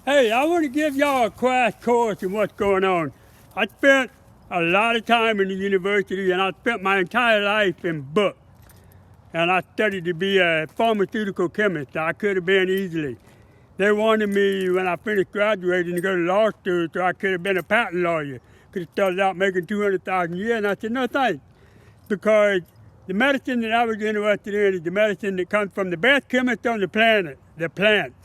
Hey, I want to give y'all a crash course in what's going on. I spent a lot of time in the university, and I spent my entire life in books. And I studied to be a pharmaceutical chemist. I could have been easily. They wanted me when I finished graduating to go to law school, so I could have been a patent lawyer. Could have started out making $200,000 a year, and I said no thanks, because the medicine that I was interested in is the medicine that comes from the best chemists on the planet, the plants.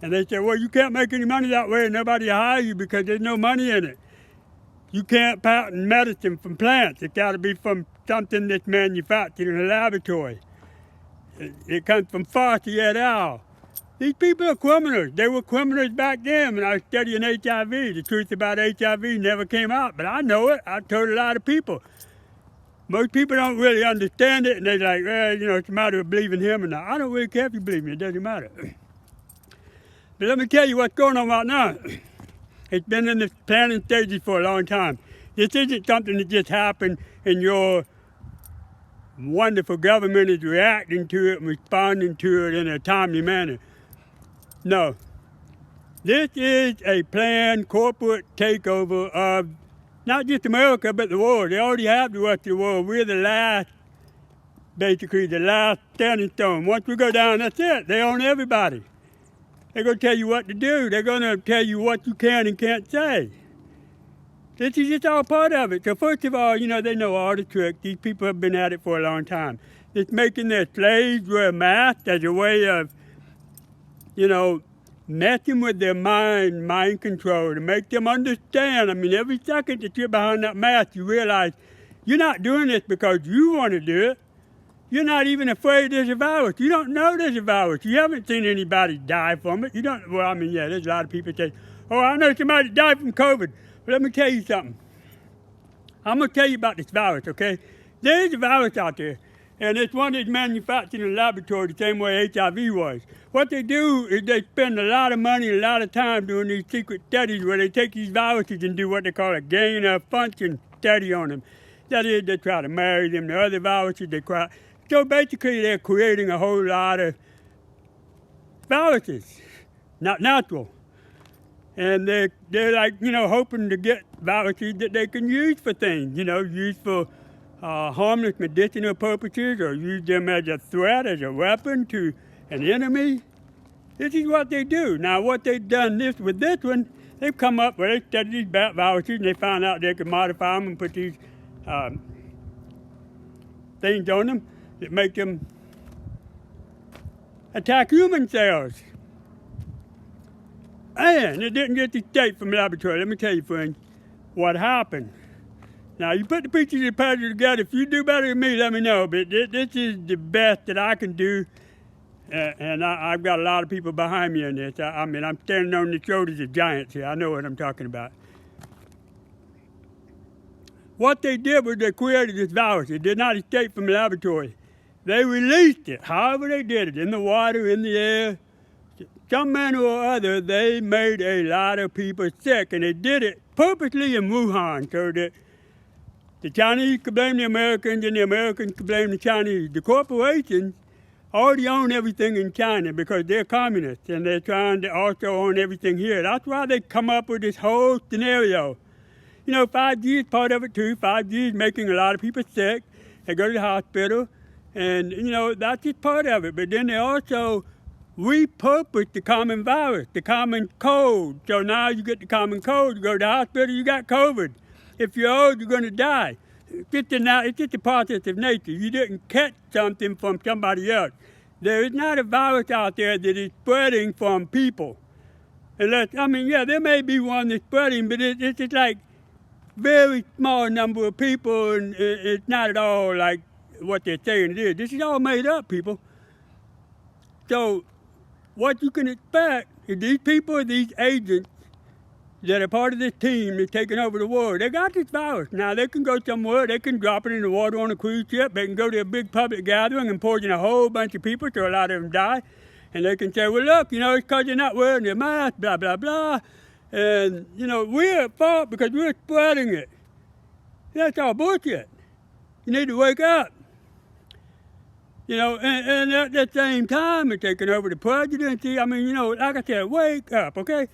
And they said, well, you can't make any money that way, and nobody will hire you because there's no money in it. You can't patent medicine from plants. It's got to be from something that's manufactured in a laboratory. It comes from Farsi et al. These people are criminals. They were criminals back then when I was studying HIV. The truth about HIV never came out, but I know it. I've told a lot of people. Most people don't really understand it, and they're like, well, it's a matter of believing him or not. I don't really care if you believe me. It doesn't matter. But let me tell you what's going on right now. It's been in the planning stages for a long time. This isn't something that just happened and your wonderful government is reacting to it and responding to it in a timely manner. No. This is a planned corporate takeover of not just America, but the world. They already have the rest of the world. We're the last standing stone. Once we go down, that's it. They own everybody. They're going to tell you what to do. They're going to tell you what you can and can't say. This is just all part of it. So first of all, they know all the tricks. These people have been at it for a long time. It's making their slaves wear masks as a way of, messing with their mind control, to make them understand. I mean, every second that you're behind that mask, you realize you're not doing this because you want to do it. You're not even afraid there's a virus. You don't know there's a virus. You haven't seen anybody die from it. You don't, there's a lot of people say, oh, I know somebody died from COVID. But let me tell you something. I'm going to tell you about this virus, okay? There is a virus out there, and it's one that's manufactured in a laboratory the same way HIV was. What they do is they spend a lot of money and a lot of time doing these secret studies where they take these viruses and do what they call a gain-of-function study on them. That is, they try to marry them to other viruses. So basically, they're creating a whole lot of viruses, not natural. And they're like, hoping to get viruses that they can use for things, use for harmless medicinal purposes, or use them as a threat, as a weapon to an enemy. This is what they do. Now, what they've done with this one, they've come up with, they studied these bat viruses, and they found out they could modify them and put these things on them that make them attack human cells. And it didn't just escape from the laboratory. Let me tell you, friends, what happened. Now, you put the pieces of the puzzle together. If you do better than me, let me know. But this is the best that I can do. And I've got a lot of people behind me in this. I'm standing on the shoulders of giants here. I know what I'm talking about. What they did was they created this virus. It did not escape from the laboratory. They released it, however they did it, in the water, in the air. Some manner or other, they made a lot of people sick, and they did it purposely in Wuhan so that the Chinese could blame the Americans and the Americans could blame the Chinese. The corporations already own everything in China because they're communists, and they're trying to also own everything here. That's why they come up with this whole scenario. 5G is part of it too. 5G is making a lot of people sick. They go to the hospital, and, that's just part of it. But then they also repurpose the common virus, the common cold. So now you get the common cold, you go to the hospital, you got COVID. If you're old, you're going to die. It's just a process of nature. You didn't catch something from somebody else. There is not a virus out there that is spreading from people. There may be one that's spreading, but it's just like very small number of people, and it's not at all like what they're saying it is. This is all made up, people. So what you can expect is these people, these agents that are part of this team that's taking over the world, they got this virus. Now, they can go somewhere, they can drop it in the water on a cruise ship, they can go to a big public gathering and poison a whole bunch of people so a lot of them die. And they can say, well, look, it's because you're not wearing your mask, blah, blah, blah. And, we're at fault because we're spreading it. That's all bullshit. You need to wake up. And at the same time, they're taking over the presidency. Like I said, wake up, okay?